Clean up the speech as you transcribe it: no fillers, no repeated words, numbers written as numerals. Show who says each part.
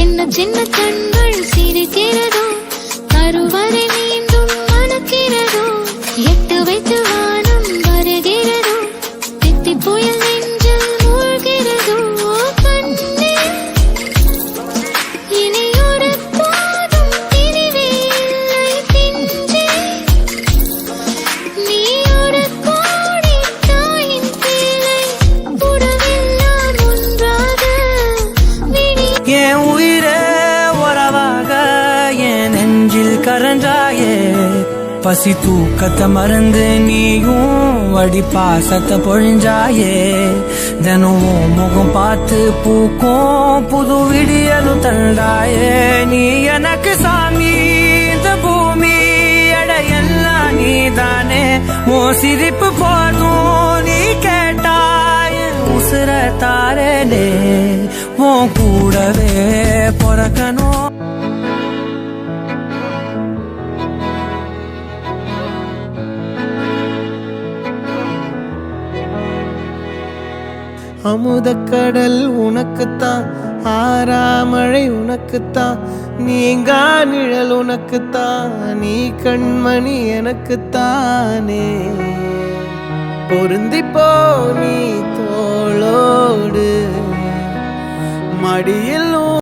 Speaker 1: சின்ன சின்ன கண்கள் சிரிக்கிறதோ கருவறை மீண்டும் மணக்கிறதோ எட்டு வைத்து வானம் வருகிறதோ தித்தி புயல் நெஞ்சில் மூழ்கிறதோ கண்ணே இனியொரு போதும் பிரிவே இல்லை பிஞ்சே நீ ஒரு கோடி தாயின் பிள்ளை உடவெல்லாம் ஒன்றாக விழி
Speaker 2: என் உயிரே உறவாக என் நெஞ்சில் கரஞ்சாயே பசி தூக்கத்தை மறந்து நீயும் வடி பாசத்தை பொழிஞ்சாயே தினம் முகம் பார்த்து பூக்கும் புது விடியலும் தந்தாயே நீ எனக்கு சாமி இந்த பூமி எடையெல்லாம் நீதானே ஓ சிரிப்பு போதும் நீ கேட்டாய் உசுர தாரே உன் கூடவே பிறக்கணும்
Speaker 3: அமுதக்கடல் உனக்குத்தான் ஆறாமழை உனக்குத்தான் நீங்கா நிழல் உனக்குத்தான் நீ கண்மணி எனக்குத்தானே பொருந்திப்போ நீ தோளோடு மடியில்